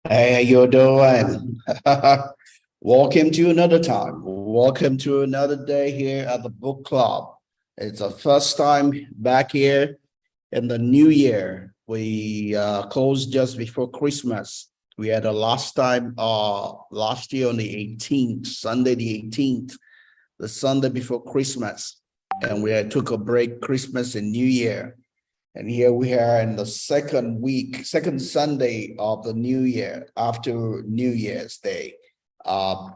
Hey, how you doing? Welcome to another time. Welcome to another day here at the book club. It's the first time back here in the new year. We closed just before Christmas. We had a last time last year on the 18th, Sunday the 18th, the Sunday before Christmas. And we took a break, Christmas and New Year. And here we are in the second week, second Sunday of the new year after New Year's Day. I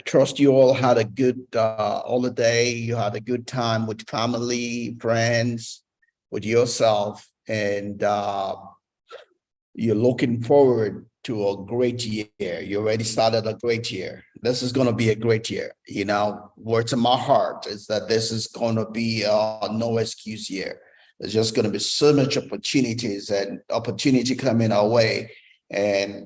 trust you all had a good holiday. You had a good time with family, friends, with yourself, and you're looking forward to a great year. You already started a great year. This is going to be a great year. You know, words in my heart is that this is going to be a no excuse year. There's just going to be so much opportunities and opportunity coming our way, and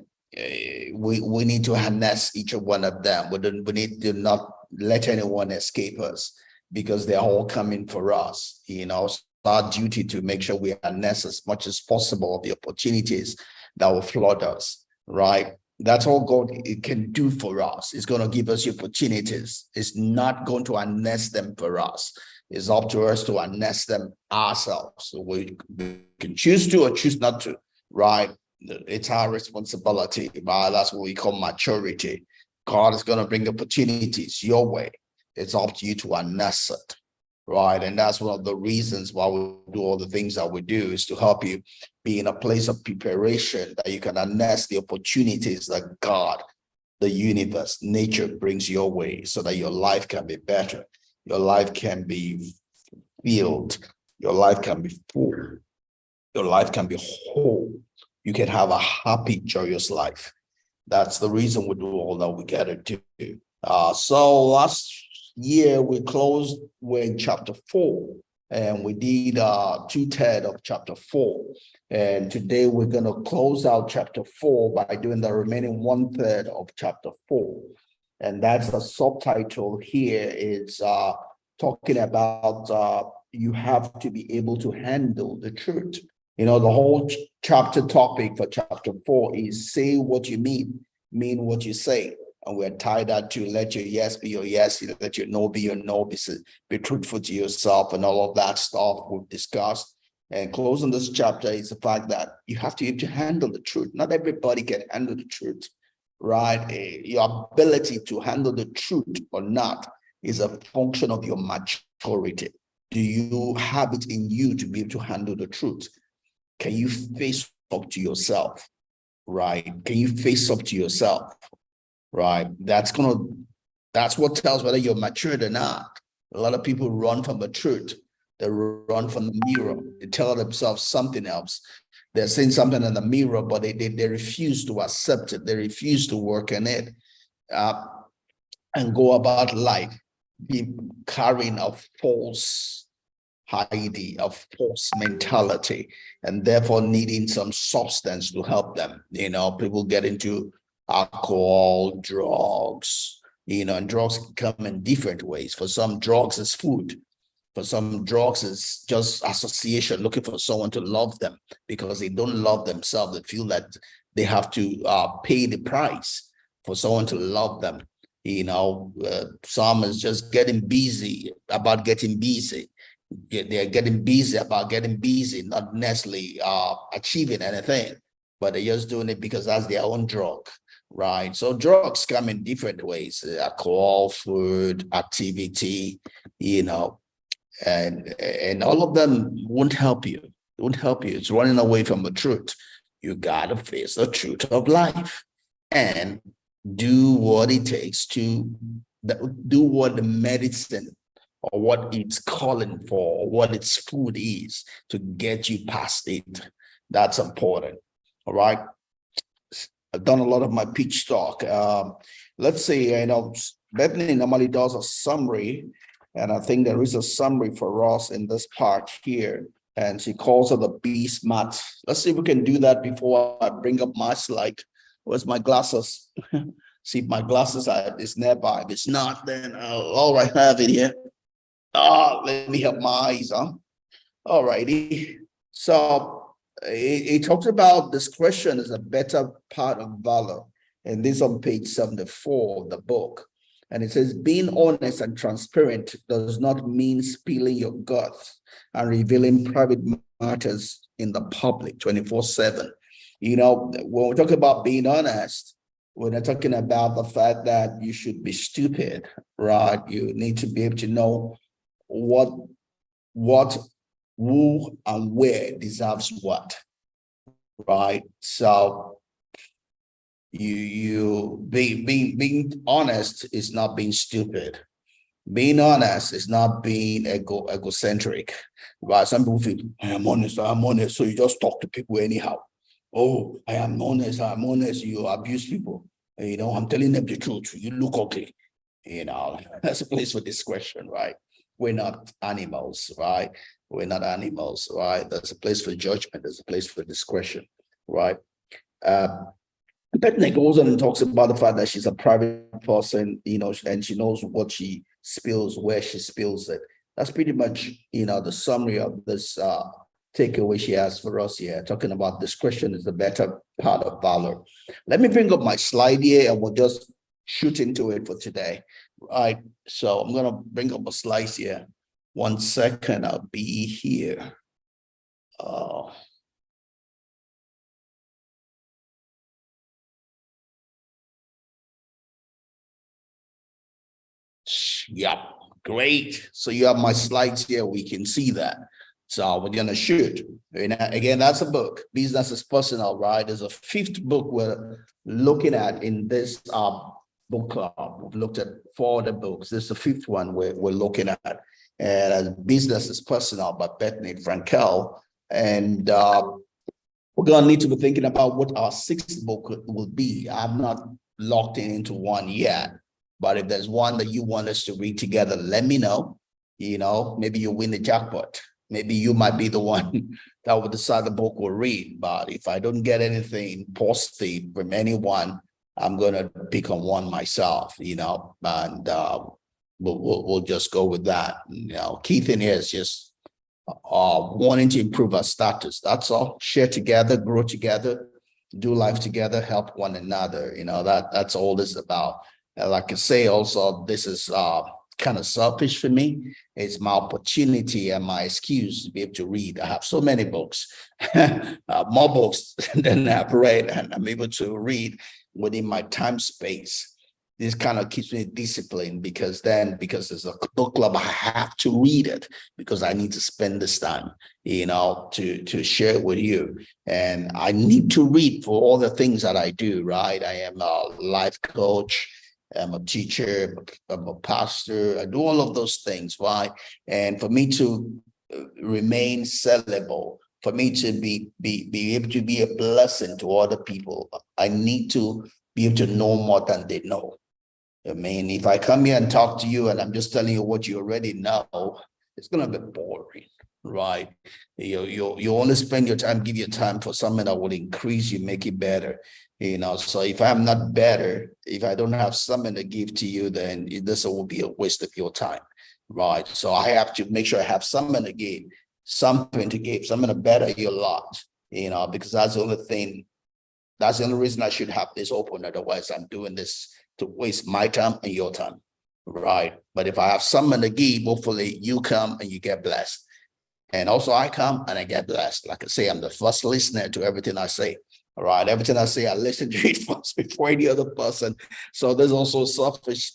we need to harness each one of them. We need to not let anyone escape us because they're all coming for us. You know, it's our duty to make sure we harness as much as possible of the opportunities that will flood us. Right? That's all God can do for us. It's going to give us the opportunities. It's not going to harness them for us. It's up to us to harness them ourselves. So we can choose to or choose not to, right? It's our responsibility, right? That's what we call maturity. God is going to bring opportunities your way. It's up to you to harness it, right? And that's one of the reasons why we do all the things that we do, is to help you be in a place of preparation that you can harness the opportunities that God, the universe, nature brings your way, so that your life can be better. Your life can be filled. Your life can be full. Your life can be whole. You can have a happy, joyous life. That's the reason we do all that we got to do. So last year we closed with chapter 4, and we did 2/3 of chapter 4. And today we're going to close out chapter 4 by doing the remaining 1/3 of chapter 4. And that's the subtitle here is talking about you have to be able to handle the truth. You know, the whole chapter topic for chapter 4 is say what you mean what you say. And we're tied out to let your yes be your yes, let your no be your no, be truthful to yourself, and all of that stuff we've discussed. And closing this chapter is the fact that you have to handle the truth. Not everybody can handle the truth, right? Your ability to handle the truth or not is a function of your maturity. Do you have it in you to be able to handle the truth? Can you face up to yourself, right? Can you face up to yourself, right? That's what tells whether you're matured or not. A lot of people run from the truth. They run from the mirror. They tell themselves something else. They're saying something in the mirror, but they refuse to accept it. They refuse to work in it and go about life be carrying a false idea, a false mentality, and therefore needing some substance to help them. You know, people get into alcohol, drugs, you know, and drugs come in different ways. For some, drugs is food. For some, drugs is just association, looking for someone to love them because they don't love themselves. They feel that they have to pay the price for someone to love them. You know, some is just getting busy about getting busy. They're getting busy about getting busy, not necessarily achieving anything, but they're just doing it because that's their own drug, right? So drugs come in different ways: alcohol, food, activity, you know, and all of them won't help you. It won't help you. It's running away from the truth. You gotta face the truth of life and do what it takes to do what the medicine or what it's calling for, or what its food is to get you past it. That's important. All right. I've done a lot of my pitch talk. Let's say, you know, Bethenny normally does a summary, and I think there is a summary for us in this part here. And she calls it the B SMART. Let's see if we can do that before I bring up my slide. Where's my glasses? See if my glasses is nearby. If it's not, then all right, have it here. Let me help my eyes, huh? All righty. So it talks about discretion is a better part of valor. And this on page 74 of the book. And it says, being honest and transparent does not mean spilling your guts and revealing private matters in the public 24/7. You know, when we talk about being honest, we're not talking about the fact that you should be stupid, right? You need to be able to know what, who, and where deserves what, right? So being honest is not being stupid. Being honest is not being egocentric, right? Some people feel, I'm honest, so you just talk to people anyhow. Oh, I'm honest, you abuse people. You know, I'm telling them the truth. You look ugly. You know, that's a place for discretion, right? We're not animals, right? We're not animals, right? There's a place for judgment. There's a place for discretion, right? Bethenny goes on and talks about the fact that she's a private person, you know, and she knows what she spills, where she spills it. That's pretty much, you know, the summary of this takeaway she has for us here, talking about discretion is the better part of valor. Let me bring up my slide here and we'll just shoot into it for today. Right. So I'm going to bring up a slide here. 1 second, I'll be here. Yeah, great. So you have my slides here. We can see that. So we're going to shoot. And again, that's a book. Business is Personal, right? There's a 5th book we're looking at in this book club. We've looked at 4 other books. This is the 5th one we're looking at. And Business is Personal by Bethenny Frankel. And we're going to need to be thinking about what our 6th book will be. I'm not locked into one yet. But if there's one that you want us to read together, let me know. You know, maybe you win the jackpot. Maybe you might be the one that will decide the book we'll read. But if I don't get anything positive from anyone, I'm going to pick on one myself, you know, and we'll just go with that. You know, key thing here is just wanting to improve our status. That's all. Share together, grow together, do life together, help one another. You know, that's all this is about. Like I say, also, this is kind of selfish for me. It's my opportunity and my excuse to be able to read. I have so many books, more books than I've read, and I'm able to read within my time space. This kind of keeps me disciplined because there's a book club, I have to read it because I need to spend this time, you know, to share it with you. And I need to read for all the things that I do, right? I am a life coach. I'm a teacher, I'm a pastor, I do all of those things, right? And for me to remain sellable, for me to be able to be a blessing to other people, I need to be able to know more than they know. I mean, if I come here and talk to you and I'm just telling you what you already know, it's going to be boring, right? You only spend your time, give your time for something that will increase you, make it better. You know, so if I'm not better, if I don't have something to give to you, then this will be a waste of your time, right? So I have to make sure I have something to give, something to better your lot, you know, because that's the only thing, that's the only reason I should have this open. Otherwise, I'm doing this to waste my time and your time, right? But if I have something to give, hopefully you come and you get blessed. And also I come and I get blessed. Like I say, I'm the first listener to everything I say. All right, everything I say, I listen to it first before any other person. So there's also a selfish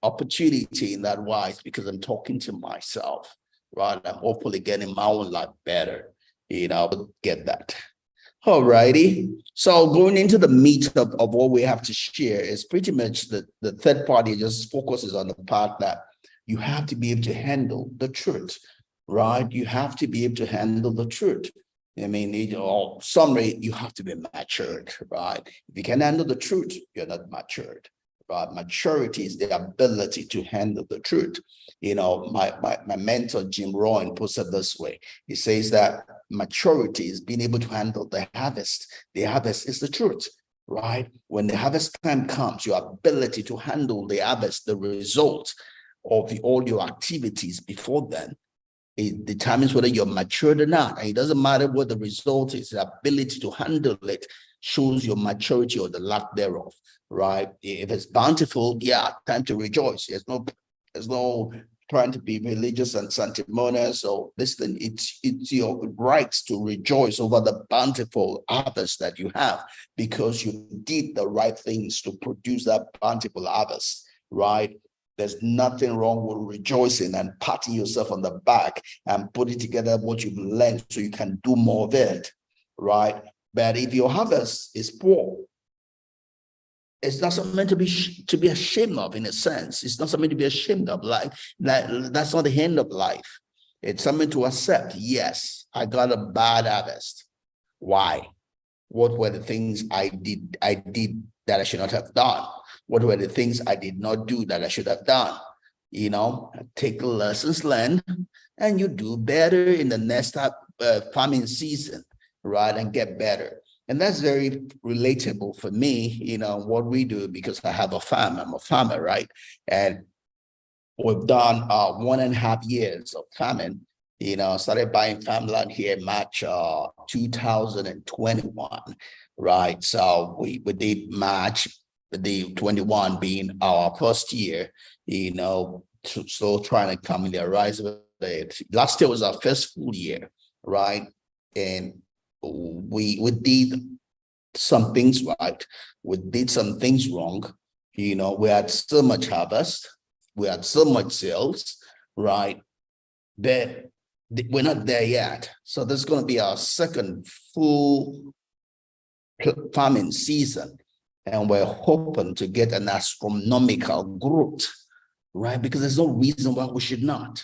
opportunity in that wise because I'm talking to myself, right? I'm hopefully getting my own life better, you know, get that. All righty. So going into the meat of what we have to share is pretty much the third party just focuses on the part that you have to be able to handle the truth, right? You have to be able to handle the truth. I mean, summary, you have to be matured, right? If you can handle the truth, you're not matured, right? Maturity is the ability to handle the truth. You know, my mentor, Jim Rohn, puts it this way. He says that maturity is being able to handle the harvest. The harvest is the truth, right? When the harvest time comes, your ability to handle the harvest, the result of all your activities before then, It determines whether you're matured or not. And it doesn't matter what the result is, the ability to handle it shows your maturity or the lack thereof, right? If it's bountiful, yeah, time to rejoice. There's no trying to be religious and sanctimonious. So listen, it's your rights to rejoice over the bountiful harvest that you have, because you did the right things to produce that bountiful harvest, right? There's nothing wrong with rejoicing and patting yourself on the back and putting together what you've learned so you can do more of it, right? But if your harvest is poor, it's not something to be ashamed of. In a sense, it's not something to be ashamed of. Like that's not the end of life. It's something to accept. Yes, I got a bad harvest. Why? What were the things I did that I should not have done? What were the things I did not do that I should have done? Take the lessons learned, and you do better in the next farming season, right? And get better. And that's very relatable for me, what we do, because I have a farm. I'm a farmer, right? And we've done 1.5 years of farming. Started buying farmland here in March 2021, right? So we did March, the 21 being our first year, still trying to familiarize with it. Last year was our first full year, right? And we did some things right. We did some things wrong. We had so much harvest. We had so much sales, right? But we're not there yet. So this is going to be our second full farming season. And we're hoping to get an astronomical growth, right? Because there's no reason why we should not.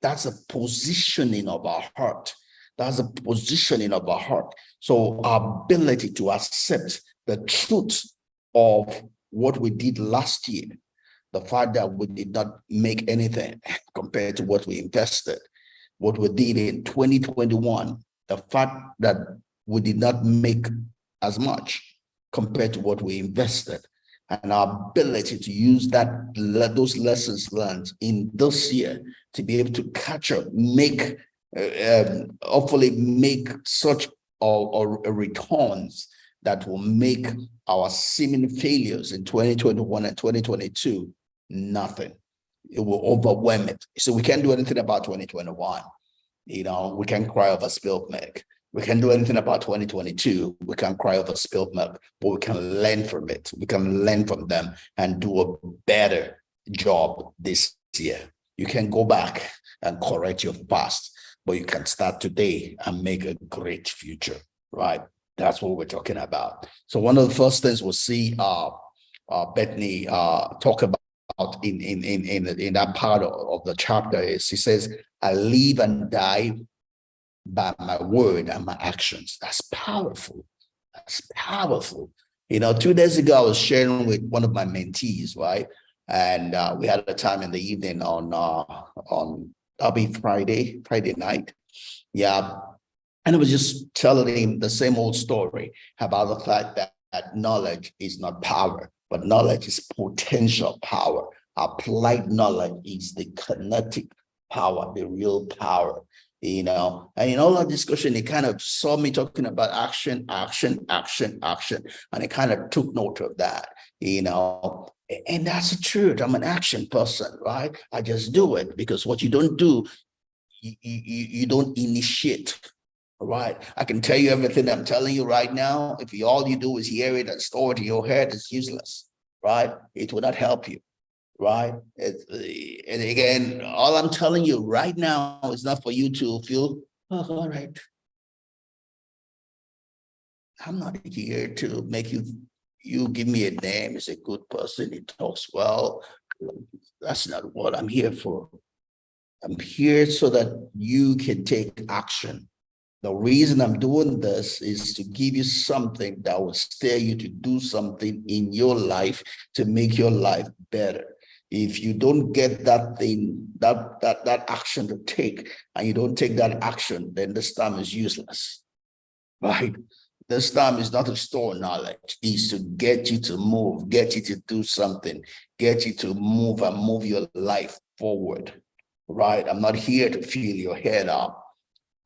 That's a positioning of our heart. That's a positioning of our heart. So our ability to accept the truth of what we did last year, the fact that we did not make anything compared to what we invested, what we did in 2021, the fact that we did not make as much compared to what we invested, and our ability to use those lessons learned in this year to be able to catch up, hopefully make such returns that will make our seeming failures in 2021 and 2022 nothing. It will overwhelm it. So we can't do anything about 2021. We can't cry over spilled milk. We can't do anything about 2022. We can't cry over spilled milk, but we can learn from it. We can learn from them and do a better job this year. You can go back and correct your past, but you can start today and make a great future, right? That's what we're talking about. So one of the first things we'll see Bethenny talk about in that part of the chapter is, he says, I live and die by my word and my actions. That's powerful. That's powerful. 2 days ago, I was sharing with one of my mentees, right? And we had a time in the evening on that'll be Friday night. Yeah. And I was just telling him the same old story about the fact that knowledge is not power, but knowledge is potential power. Applied knowledge is the kinetic power, the real power. And in all that discussion, he kind of saw me talking about action. And I kind of took note of that, and that's the truth. I'm an action person, right? I just do it, because what you don't do, you don't initiate, right? I can tell you everything I'm telling you right now. If all you do is hear it and store it in your head, it's useless, right? It will not help you. Right. And again, all I'm telling you right now is not for you to feel, oh, all right. I'm not here to make you give me a name. He's a good person. He talks well. That's not what I'm here for. I'm here so that you can take action. The reason I'm doing this is to give you something that will steer you to do something in your life to make your life better. If you don't get that thing, that action to take, and you don't take that action, then this time is useless, right? This time is not to store knowledge, it's to get you to move, get you to do something, get you to move and move your life forward, right? I'm not here to fill your head up.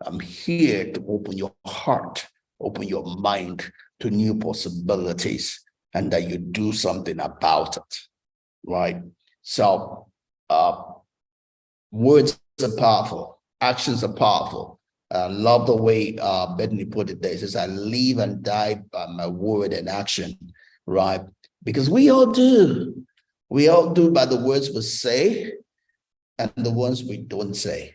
I'm here to open your heart, open your mind to new possibilities, and that you do something about it, right? So, words are powerful, actions are powerful. I love the way Bethenny put it there. He says, I live and die by my word and action, right? Because we all do. We all do by the words we say and the ones we don't say.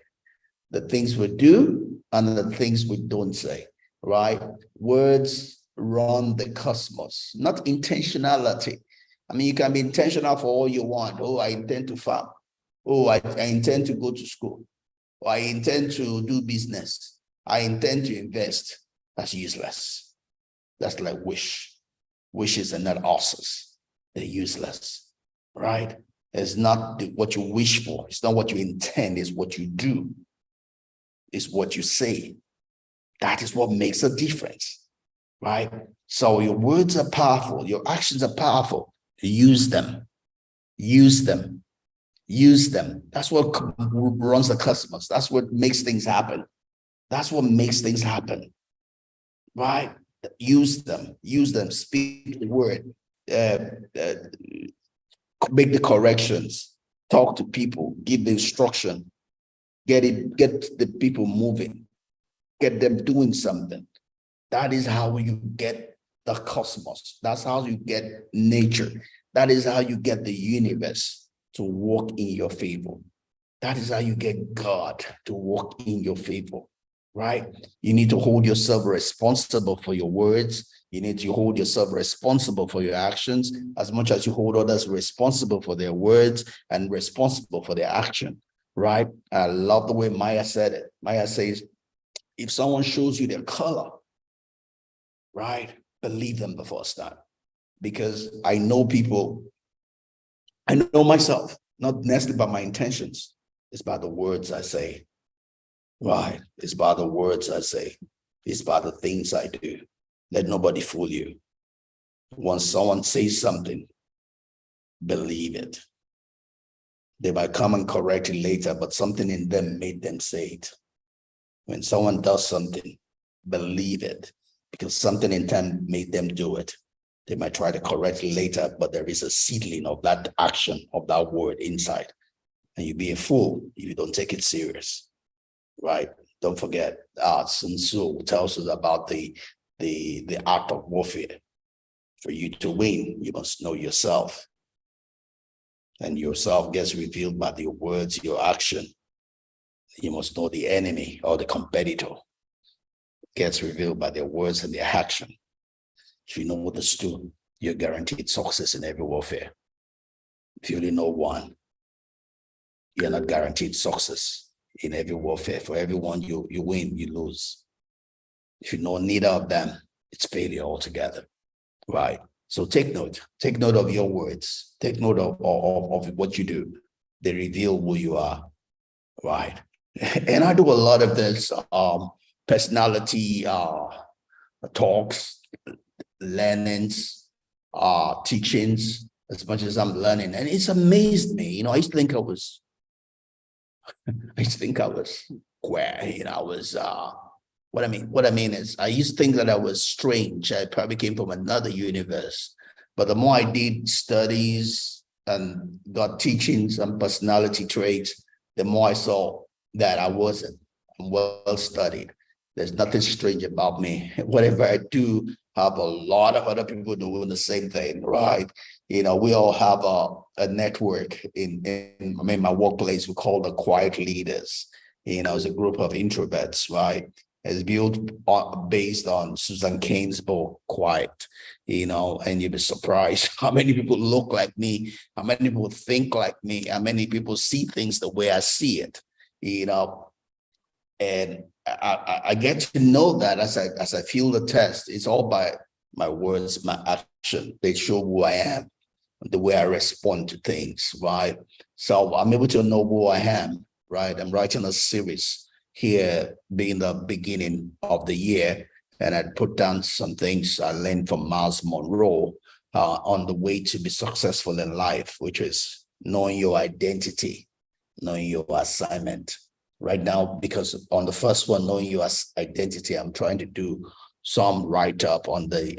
The things we do and the things we don't say, right? Words run the cosmos, not intentionality. I mean, you can be intentional for all you want. Oh, I intend to farm. Oh, I intend to go to school. I intend to do business. I intend to invest. That's useless. That's like wish. Wishes are not answers. They're useless, right? It's not what you wish for. It's not what you intend. It's what you do. It's what you say. That is what makes a difference, right? So your words are powerful. Your actions are powerful. Use them. Use them. Use them. That's what runs the customers. That's what makes things happen. That's what makes things happen, right? Use them. Use them. Speak the word. Make the corrections. Talk to people. Give the instruction. Get the people moving. Get them doing something. That is how you get the cosmos. That's how you get nature. That is how you get the universe to work in your favor. That is how you get God to work in your favor, right? You need to hold yourself responsible for your words. You need to hold yourself responsible for your actions as much as you hold others responsible for their words and responsible for their action, right? I love the way Maya said it. Maya says, if someone shows you their color, right, believe them the first time. Because I know people, I know myself, not necessarily by my intentions. It's by the words I say, right? It's by the words I say. It's by the things I do. Let nobody fool you. Once someone says something, believe it. They might come and correct it later, but something in them made them say it. When someone does something, believe it, because something in them made them do it. They might try to correct it later, but there is a seedling of that action, of that word inside. And you'd be a fool if you don't take it serious, right? Don't forget, Sun Tzu tells us about the art of warfare. For you to win, you must know yourself. And yourself gets revealed by your words, your action. You must know the enemy or the competitor. Gets revealed by their words and their action. If you know the two, you're guaranteed success in every warfare. If you only know one, you're not guaranteed success in every warfare. For everyone you win, you lose. If you know neither of them, it's failure altogether, right? So take note of your words. Take note of what you do. They reveal who you are, right? And I do a lot of this personality talks, learnings, teachings, as much as I'm learning. And it's amazed me. I used to think I was square, I was what I mean is I used to think that I was strange. I probably came from another universe. But the more I did studies and got teachings and personality traits, the more I saw that I wasn't. I'm well studied. There's nothing strange about me. Whatever I do, have a lot of other people doing the same thing, right? We all have a network in my workplace. We call the quiet leaders. It's a group of introverts, right? It's built based on Susan Cain's book, Quiet, and you'll be surprised how many people look like me, how many people think like me, how many people see things the way I see it, and I get to know that as I feel the test. It's all by my words, my action. They show who I am, the way I respond to things, right? So I'm able to know who I am, right? I'm writing a series here, being the beginning of the year, and I put down some things I learned from Miles Monroe on the way to be successful in life, which is knowing your identity, knowing your assignment. Right now, because on the first one, knowing your identity, I'm trying to do some write-up on the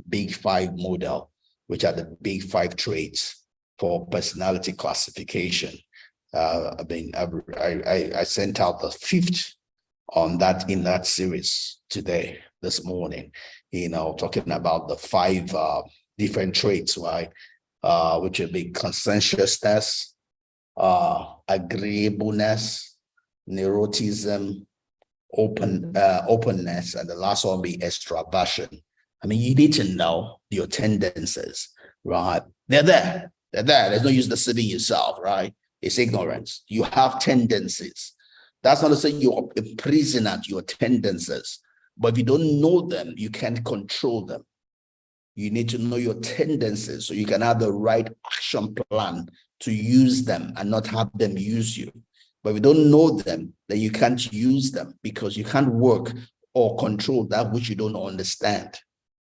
Big Five model, which are the big five traits for personality classification. I sent out the fifth on that in that series this morning, talking about the five different traits, right? Which would be conscientiousness, agreeableness, neuroticism, openness, and the last one be extraversion. I mean, you need to know your tendencies, right? They're there. They're there. There's no use deceiving yourself, right? It's ignorance. You have tendencies. That's not to say you're a prisoner to your tendencies, but if you don't know them, you can't control them. You need to know your tendencies so you can have the right action plan to use them and not have them use you. But if you don't know them, then you can't use them because you can't work or control that which you don't understand,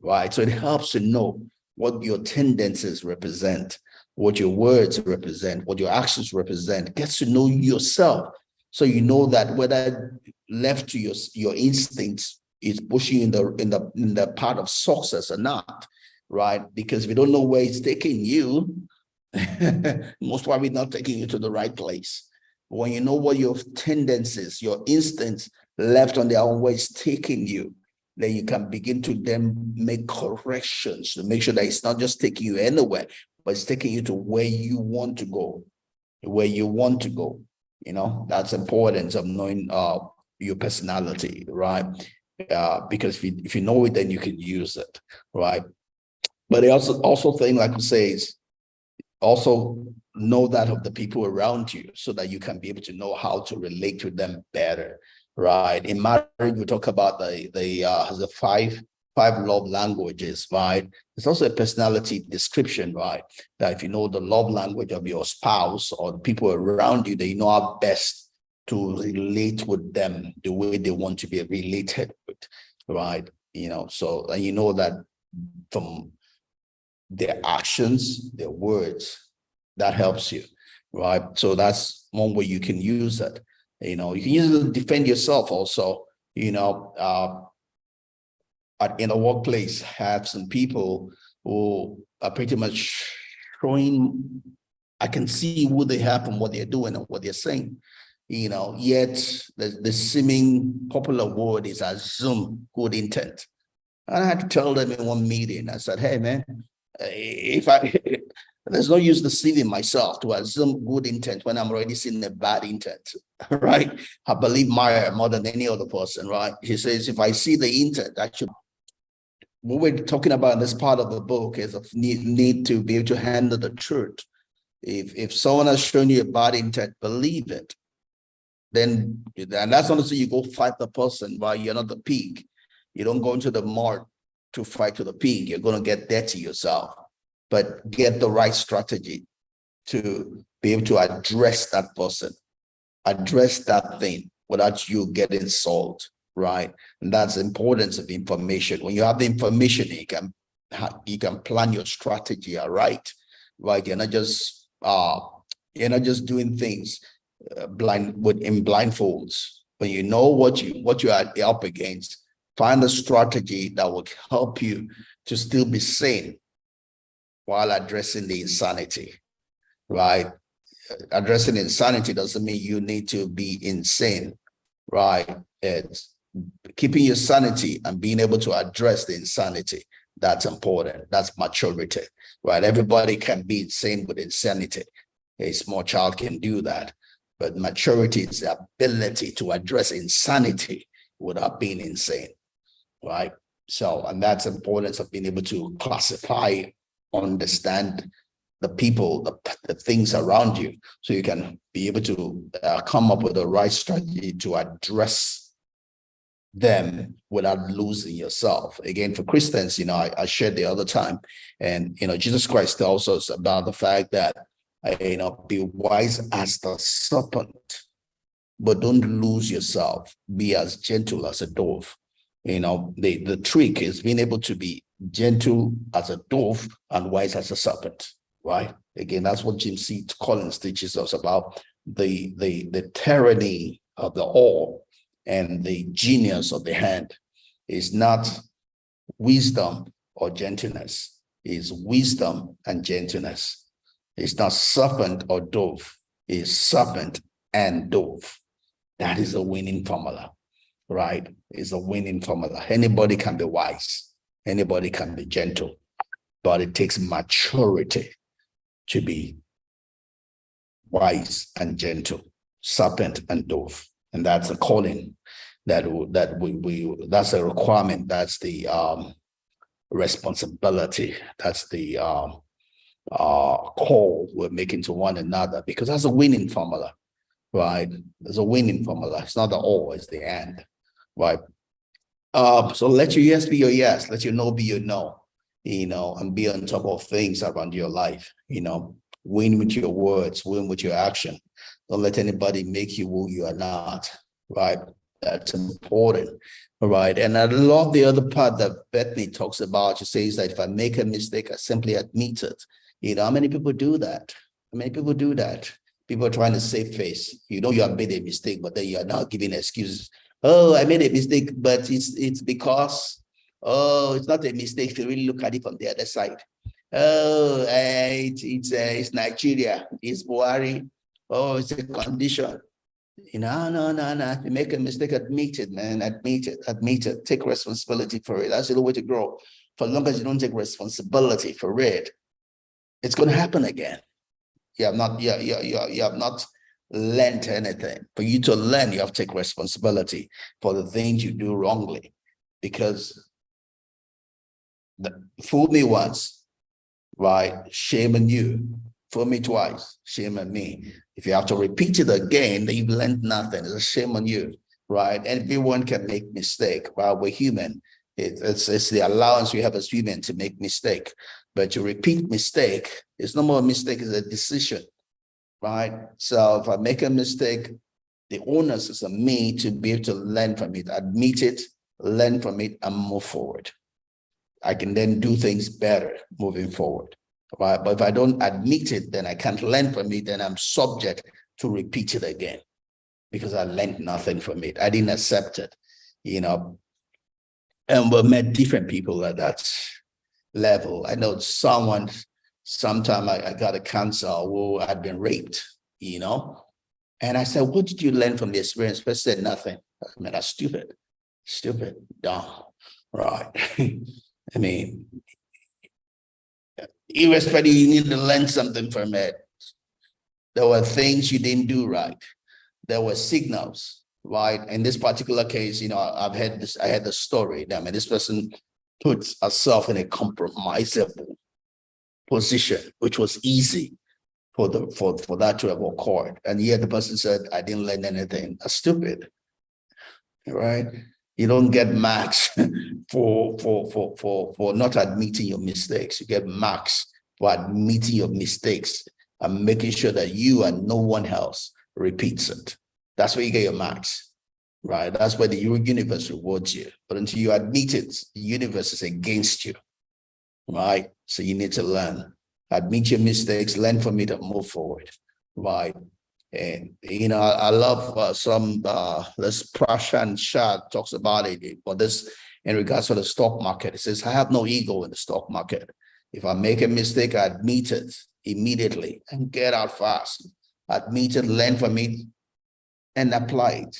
right? So it helps to know what your tendencies represent, what your words represent, what your actions represent. Gets to know yourself, so you know that whether left to your instincts is pushing in the part of success or not, right? Because if you don't know where it's taking you, most probably not taking you to the right place. When you know what your tendencies, your instincts left on their own way is taking you, then you can begin to then make corrections to make sure that it's not just taking you anywhere, but it's taking you to where you want to go, That's the importance of knowing your personality, right? Because if you know it, then you can use it, right? But I also think, like I say, is also know that of the people around you so that you can be able to know how to relate to them better, right? In marriage, we talk about the five love languages, right? It's also a personality description, right? That if you know the love language of your spouse or the people around you, that you know how best to relate with them the way they want to be related with, right? So, and you know that from their actions, their words, that helps you, right? So that's one way you can use it. You can use it to defend yourself also. In the workplace, have some people who are pretty much showing, I can see who they have and what they're doing and what they're saying. Yet the seeming popular word is assume good intent. And I had to tell them in one meeting, I said, hey man, there's no use deceiving myself to assume good intent when I'm already seeing a bad intent, right? I believe Meyer more than any other person, right? He says, if I see the intent, what we're talking about in this part of the book is of need to be able to handle the truth. If someone has shown you a bad intent, believe it. And that's not to say you go fight the person while you're not the pig. You don't go into the mart to fight to the pig. You're going to get dirty yourself, but get the right strategy to be able to address that person, address that thing without you getting sold, right? And that's the importance of information. When you have the information, you can plan your strategy, all right? You're not just doing things in blindfolds. When you know what you are up against, find a strategy that will help you to still be sane while addressing the insanity, right? Addressing insanity doesn't mean you need to be insane, right? It's keeping your sanity and being able to address the insanity. That's important. That's maturity, right? Everybody can be insane with insanity. A small child can do that. But maturity is the ability to address insanity without being insane, right? So, and that's the importance of being able to classify, understand the people, the things around you, so you can be able to come up with the right strategy to address them without losing yourself. Again, for Christians, I shared the other time, and Jesus Christ tells us about the fact that be wise as the serpent, but don't lose yourself. Be as gentle as a dove. The trick is being able to be gentle as a dove and wise as a serpent, right? Again, that's what James C. Collins teaches us about the tyranny of the awe and the genius of the hand is not wisdom or gentleness, is wisdom and gentleness. It's not serpent or dove, it's serpent and dove. That is a winning formula, right? It's a winning formula. Anybody can be wise, anybody can be gentle, but it takes maturity to be wise and gentle, serpent and dove. And that's a calling that's a requirement, that's the responsibility, that's the call we're making to one another, because that's a winning formula, right? There's a winning formula. It's not the all, it's the end, right? So let your yes be your yes, let your no be your no, and be on top of things around your life, win with your words, win with your action. Don't let anybody make you who you are not, right? That's important, right? And I love the other part that Bethenny talks about. She says that if I make a mistake, I simply admit it. How many people do that? How many people do that? People are trying to save face. You have made a mistake, but then you are now giving excuses. Oh, I made a mistake, but it's because, it's not a mistake if you really look at it from the other side. Oh, it's Nigeria, it's Buhari. Oh, it's a condition. No. You make a mistake, admit it, man. Admit it. Take responsibility for it. That's the way to grow. For as long as you don't take responsibility for it, it's going to happen again. You have not learned anything. For you to learn, you have to take responsibility for the things you do wrongly. Because fool me once, right? Shame on you. Fool me twice, shame on me. If you have to repeat it again, then you've learned nothing. It's a shame on you, right? Everyone can make mistake, right? We're human. It's the allowance we have as human to make mistake. But to repeat mistake, it's no more a mistake, it's a decision, right? So if I make a mistake, the onus is on me to be able to learn from it, admit it, learn from it, and move forward. I can then do things better moving forward. Right? But if I don't admit it, then I can't learn from it, then I'm subject to repeat it again because I learned nothing from it. I didn't accept it, and we met different people at that level. I know sometime I got a counselor who had been raped, and I said, what did you learn from the experience? First said nothing. I mean, that's stupid, dumb, right? I mean, irrespective, you need to learn something from it. There were things you didn't do right. There were signals, right? In this particular case, I had the story. I mean, this person puts herself in a compromisable position, which was easy for that to have occurred. And yet the person said, I didn't learn anything. That's stupid, right? You don't get marks for not admitting your mistakes. You get marks for admitting your mistakes and making sure that you and no one else repeats it. That's where you get your marks, right? That's where the universe rewards you. But until you admit it, the universe is against you, right? So you need to learn. Admit your mistakes, learn from it, and move forward, right? And I love this Prashant Shah talks about it, but this in regards to the stock market. It says, I have no ego in the stock market. If I make a mistake, I admit it immediately and get out fast. Admit it, learn from it, and apply it.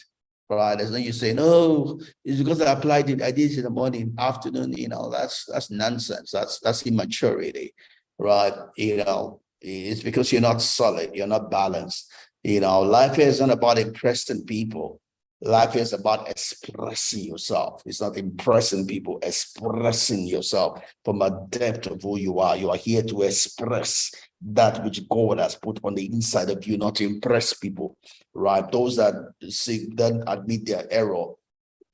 Right? There's no you saying, oh, it's because I applied it, I did it in the morning, afternoon, that's nonsense. That's immaturity, right? It's because you're not solid, you're not balanced. Life isn't about impressing people. Life is about expressing yourself. It's not impressing people, expressing yourself from a depth of who you are. You are here to express that which God has put on the inside of you, not to impress people, right? Those that don't admit their error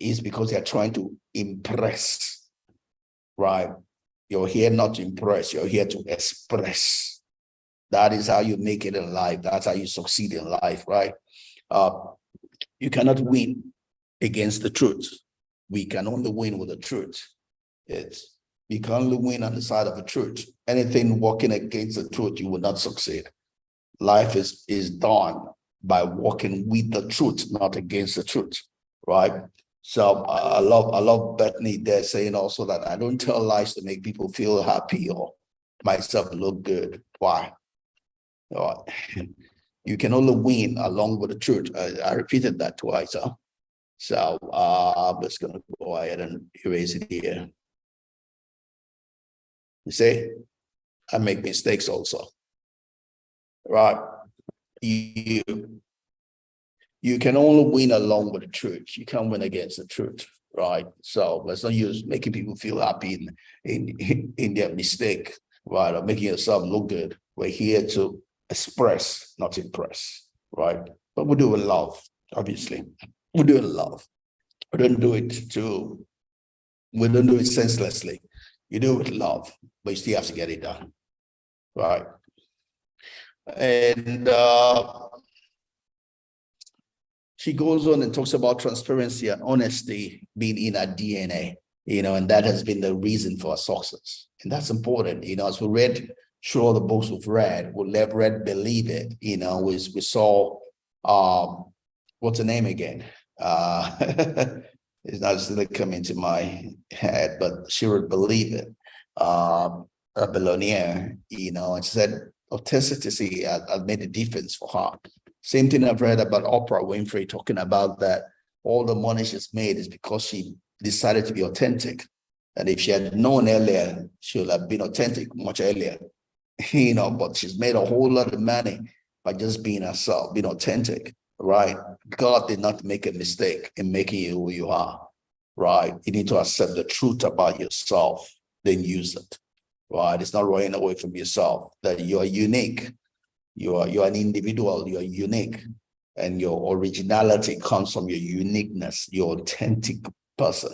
is because they're trying to impress, right? You're here not to impress, you're here to express. That is how you make it in life. That's how you succeed in life, right? You cannot win against the truth. We can only win with the truth. You can only win on the side of the truth. Anything working against the truth, you will not succeed. Life is done by walking with the truth, not against the truth, right? So I love Bethenny there saying also that I don't tell lies to make people feel happy or myself look good. Why? You can only win along with the truth. I repeated that twice. Huh? So I'm just gonna go ahead and erase it here. You see, I make mistakes also, right? You can only win along with the truth. You can't win against the truth, right? So let's not use making people feel happy in their mistake, right? Or making yourself look good. We're here to express, not impress, right? But we do it with love, obviously. We do it with love. We don't do it senselessly. You do it with love, but you still have to get it done, right? And she goes on and talks about transparency and honesty being in our DNA, and that has been the reason for our success. And that's important, as we read through all the books we've read, we'll let read believe it, we saw, what's the name again? It's not still coming to my head, but she would believe it. A billionaire, and she said authenticity had made a difference for her. Same thing I've read about Oprah Winfrey talking about that all the money she's made is because she decided to be authentic. And if she had known earlier, she would have been authentic much earlier, but she's made a whole lot of money by just being herself, being authentic, right? God did not make a mistake in making you who you are, right? You need to accept the truth about yourself, then use it, right? It's not running away from yourself, that you are unique. You are an individual, you are unique, and your originality comes from your uniqueness, your authentic person,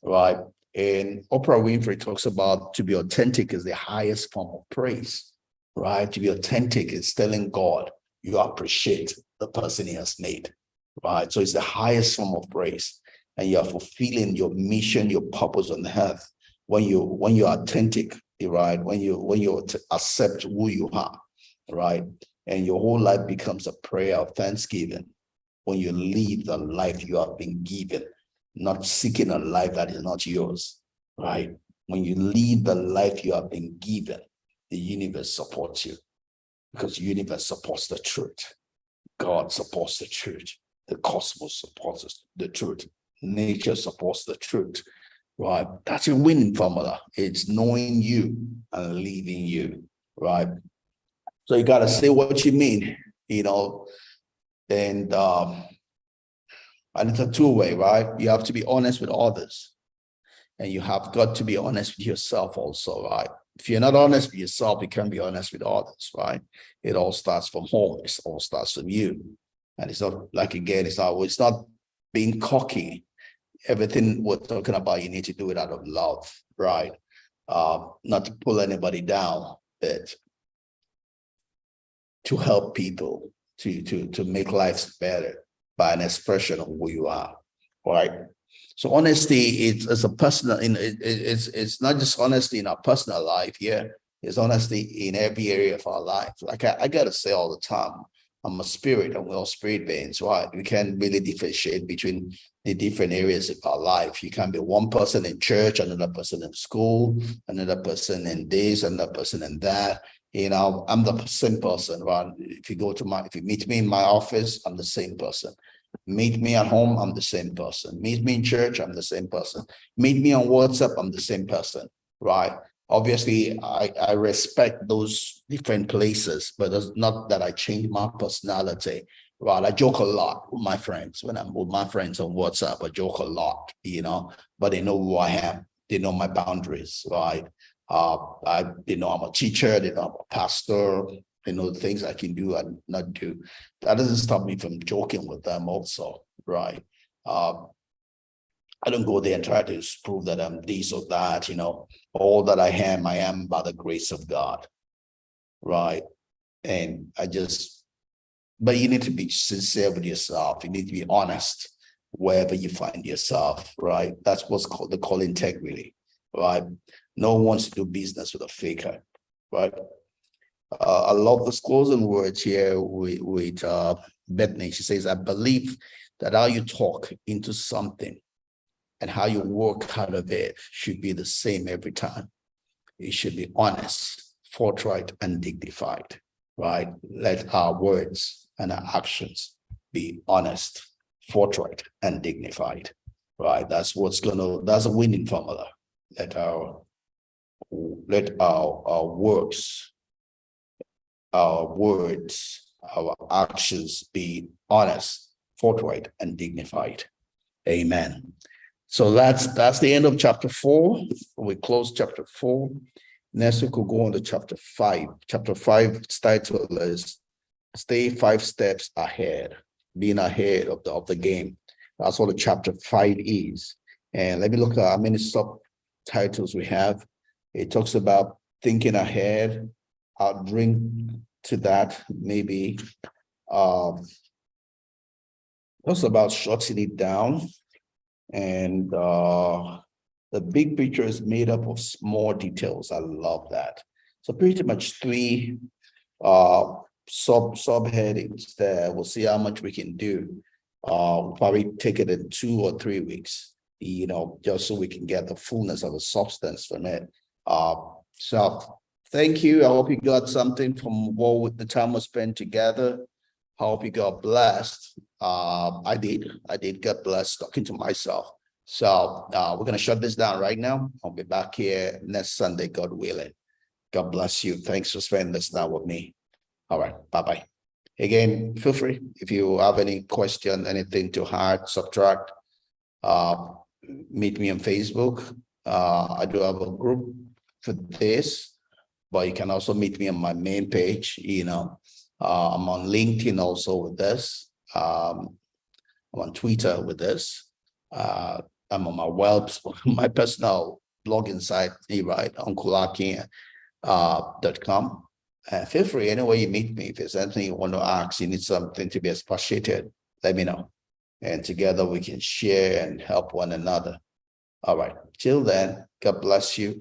right? And Oprah Winfrey talks about to be authentic is the highest form of praise, right? To be authentic is telling God you appreciate the person he has made, right? So it's the highest form of praise, and you're fulfilling your mission, your purpose on the earth when you're authentic, right? When you accept who you are, right? And your whole life becomes a prayer of thanksgiving when you live the life you have been given, not seeking a life that is not yours, right? When you live the life you have been given, the universe supports you, because the universe supports the truth. God supports the truth. The cosmos supports the truth. Nature supports the truth, right? That's your winning formula. It's knowing you and living you, right? So you got to say what you mean, and it's a two-way, right? You have to be honest with others, and you have got to be honest with yourself also, right? If you're not honest with yourself, you can't be honest with others, right? It all starts from home. It all starts from you. And it's not like, again, it's not being cocky. Everything we're talking about, you need to do it out of love, right? Not to pull anybody down, but to help people, to make lives better by an expression of who you are, right? So honesty is a personal, it's not just honesty in our personal life here, it's honesty in every area of our life. Like I gotta say all the time, I'm a spirit and we're all spirit beings, right? We can't really differentiate between the different areas of our life. You can be one person in church, another person in school, another person in this, another person in that. I'm the same person, right? If you meet me in my office, I'm the same person. Meet me at home, I'm the same person. Meet me in church, I'm the same person. Meet me on WhatsApp, I'm the same person, right? Obviously, I respect those different places, but it's not that I change my personality, right? I joke a lot with my friends. When I'm with my friends on WhatsApp, I joke a lot, but they know who I am. They know my boundaries, right? They know I'm a teacher, they know I'm a pastor, they know the things I can do and not do. That doesn't stop me from joking with them also, right? I don't go there and try to prove that I'm this or that, all that I am by the grace of God, right? And but you need to be sincere with yourself. You need to be honest wherever you find yourself, right? That's what's called the call integrity, right? No one wants to do business with a faker, right? I love the closing words here with Bethenny. She says, I believe that how you talk into something and how you work out of it should be the same every time. It should be honest, forthright, and dignified, right? Let our words and our actions be honest, forthright, and dignified, right? That's a winning formula. Let our works, our words, our actions be honest, forthright, and dignified. Amen. So that's the end of chapter 4. We close chapter 4. Next week we'll go on to chapter 5. Chapter 5's title is Stay 5 Steps Ahead, being ahead of the game. That's what the chapter 5 is. And let me look at how many subtitles we have. It talks about thinking ahead. I'll drink to that maybe. Talks about shutting it down. And the big picture is made up of small details. I love that. So pretty much 3 subheadings there. We'll see how much we can do. We'll probably take it in 2 or 3 weeks, just so we can get the fullness of the substance from it. So thank you. I hope you got something from what the time we spent together. I hope you got blessed. I did get blessed talking to myself. So we're going to shut this down right now. I'll be back here next Sunday, God willing. God bless you. Thanks for spending this time with me. All right. Bye-bye. Again, feel free if you have any question, anything to add, subtract, meet me on Facebook. I do have a group for this, but you can also meet me on my main page. I'm on LinkedIn also with this. I'm on Twitter with this. I'm on my personal blogging site, right, uncleakin.com. Feel free anywhere you meet me. If there's anything you want to ask, you need something to be expatiated, let me know. And together we can share and help one another. All right. Till then, God bless you.